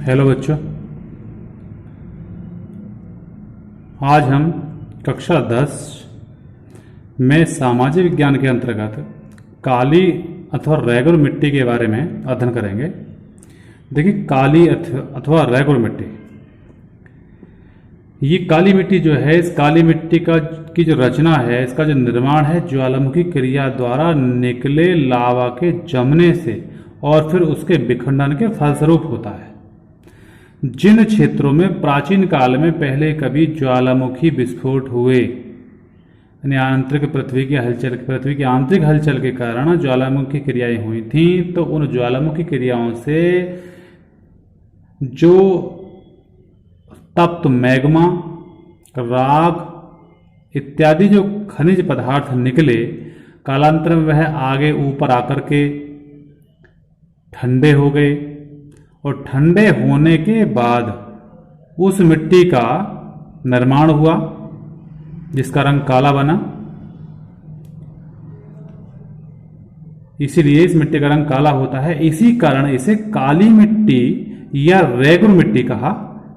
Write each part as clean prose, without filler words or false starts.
Hello बच्चों, आज हम कक्षा 10 में सामाजिक विज्ञान के अंतर्गत काली अथवा रेगुलर मिट्टी के बारे में अध्ययन करेंगे। देखिए, काली अथवा रेगुलर मिट्टी, ये काली मिट्टी जो है, इस काली मिट्टी की जो रचना है, इसका जो निर्माण है, ज्वालामुखी क्रिया द्वारा निकले लावा के जमने से और फिर उसके विखंडन के फलस्वरूप होता है। जिन क्षेत्रों में प्राचीन काल में पहले कभी ज्वालामुखी विस्फोट हुए, यानी आंतरिक पृथ्वी की आंतरिक हलचल के कारण ज्वालामुखी क्रियाएं हुई थीं, तो उन ज्वालामुखी क्रियाओं से जो तप्त मैग्मा, राग इत्यादि जो खनिज पदार्थ निकले, कालांतर में वह आगे ऊपर आकर के ठंडे हो गए और ठंडे होने के बाद उस मिट्टी का निर्माण हुआ जिसका रंग काला बना। इसीलिए इस मिट्टी का रंग काला होता है। इसी कारण इसे काली मिट्टी या रेगुलर मिट्टी कहा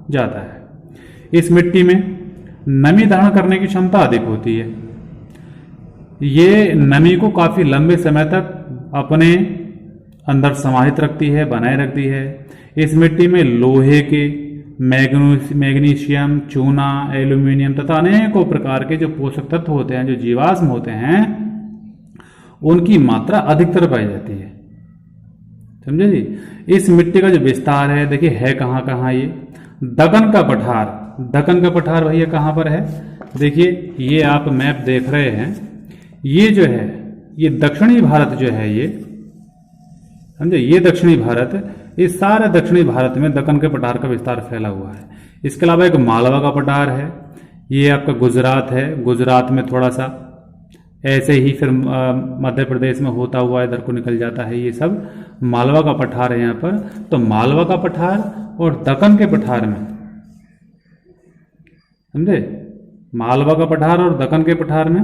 जाता है। इस मिट्टी में नमी धारण करने की क्षमता अधिक होती है। ये नमी को काफी लंबे समय तक अपने अंदर समाहित रखती है, बनाए रखती है। इस मिट्टी में लोहे के, मैग्नीशियम, चूना, एल्यूमिनियम तथा अनेकों प्रकार के जो पोषक तत्व होते हैं, जो जीवाश्म होते हैं, उनकी मात्रा अधिकतर पाई जाती है। समझे जी? इस मिट्टी का जो विस्तार है, देखिए है कहाँ कहाँ ये दक्कन का पठार भैया कहाँ पर है? देखिए, ये आप मैप देख रहे हैं, ये जो है ये दक्षिणी भारत जो है, ये समझे, ये दक्षिणी भारत, इस सारे दक्षिणी भारत में दक्कन के पठार का विस्तार फैला हुआ है। इसके अलावा एक मालवा का पठार है, ये आपका गुजरात है। गुजरात में थोड़ा सा ऐसे ही फिर मध्य प्रदेश में होता हुआ इधर को निकल जाता है। ये सब मालवा का पठार है यहाँ पर। तो मालवा का पठार और दक्कन के पठार में, समझे, मालवा का पठार और दक्कन के पठार में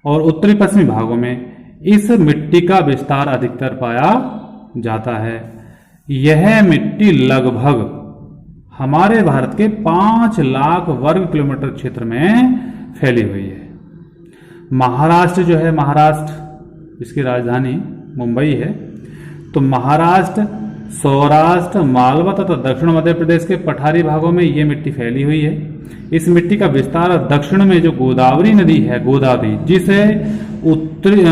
और उत्तरी पश्चिमी भागों में इस मिट्टी का विस्तार अधिकतर पाया जाता है। यह मिट्टी लगभग हमारे भारत के 5 लाख वर्ग किलोमीटर क्षेत्र में फैली हुई है। महाराष्ट्र जो है, महाराष्ट्र जिसकी राजधानी मुंबई है, तो महाराष्ट्र, सौराष्ट्र, मालवा तथा दक्षिण मध्य प्रदेश के पठारी भागों में ये मिट्टी फैली हुई है। इस मिट्टी का विस्तार दक्षिण में जो गोदावरी नदी है, गोदावरी, जिसे उत्तरी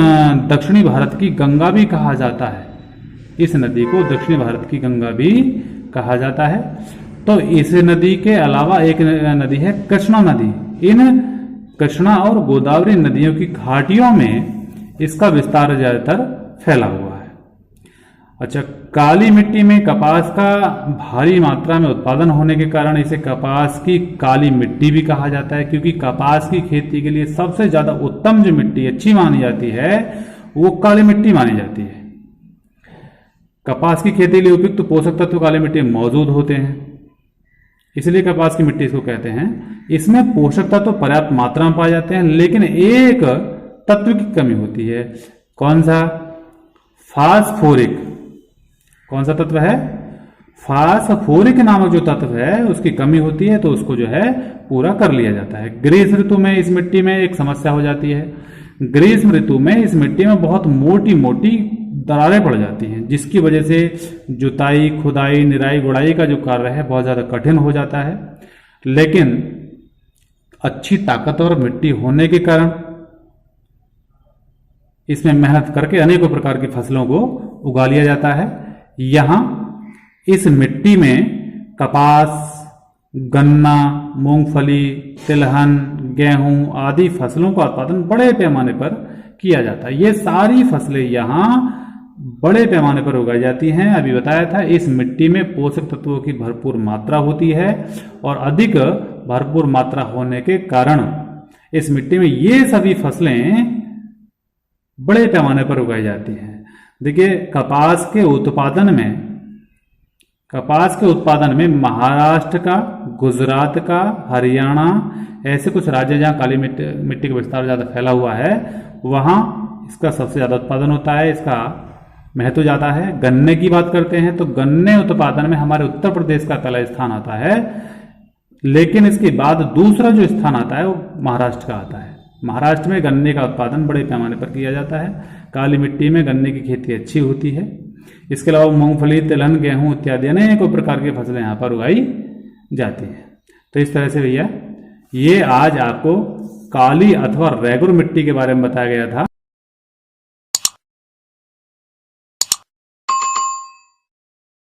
दक्षिणी भारत की गंगा भी कहा जाता है, इस नदी को दक्षिणी भारत की गंगा भी कहा जाता है। तो इस नदी के अलावा एक नदी है कृष्णा नदी। इन कृष्णा और गोदावरी नदियों की घाटियों में इसका विस्तार ज्यादातर फैला हुआ है। अच्छा, काली मिट्टी में कपास का भारी मात्रा में उत्पादन होने के कारण इसे कपास की काली मिट्टी भी कहा जाता है, क्योंकि कपास की खेती के लिए सबसे ज्यादा उत्तम जो मिट्टी अच्छी मानी जाती है वो काली मिट्टी मानी जाती है। कपास की खेती के लिए उपयुक्त पोषक तत्व काली मिट्टी में मौजूद होते हैं, इसलिए कपास की मिट्टी इसको कहते हैं। इसमें पोषक तत्व पर्याप्त मात्रा में पाए जाते हैं, लेकिन एक तत्व की कमी होती है। कौन सा? फास्फोरिक। कौन सा तत्व है? फास्फोरिक नामक जो तत्व है उसकी कमी होती है, तो उसको जो है पूरा कर लिया जाता है। ग्रीष्म ऋतु में इस मिट्टी में एक समस्या हो जाती है। ग्रीष्म ऋतु में इस मिट्टी में बहुत मोटी मोटी दरारें पड़ जाती हैं, जिसकी वजह से जुताई, खुदाई, निराई, गुड़ाई का जो कार्य है बहुत ज्यादा कठिन हो जाता है। लेकिन अच्छी ताकतवर मिट्टी होने के कारण इसमें मेहनत करके अनेकों प्रकार की फसलों को उगा लिया जाता है। यहां इस मिट्टी में कपास, गन्ना, मूंगफली, तिलहन, गेहूं आदि फसलों का उत्पादन बड़े पैमाने पर किया जाता है। ये सारी फसलें यहां बड़े पैमाने पर उगाई जाती हैं। अभी बताया था, इस मिट्टी में पोषक तत्वों की भरपूर मात्रा होती है और अधिक भरपूर मात्रा होने के कारण इस मिट्टी में ये सभी फसलें बड़े पैमाने पर उगाई जाती हैं। देखिए, कपास के उत्पादन में महाराष्ट्र का, गुजरात का, हरियाणा, ऐसे कुछ राज्य जहां काली मिट्टी का विस्तार ज्यादा फैला हुआ है, वहां इसका सबसे ज्यादा उत्पादन होता है। इसका महत्व जाता है। गन्ने की बात करते हैं तो गन्ने उत्पादन में हमारे उत्तर प्रदेश का पहला स्थान आता है, लेकिन इसके बाद दूसरा जो स्थान आता है वो महाराष्ट्र का आता है। महाराष्ट्र में गन्ने का उत्पादन बड़े पैमाने पर किया जाता है। काली मिट्टी में गन्ने की खेती अच्छी होती है। इसके अलावा मूंगफली, तिलहन, गेहूं इत्यादि अनेकों प्रकार की फसलें यहाँ पर उगाई जाती हैं। तो इस तरह से भैया ये आज आपको काली अथवा रेगुर मिट्टी के बारे में बताया गया था।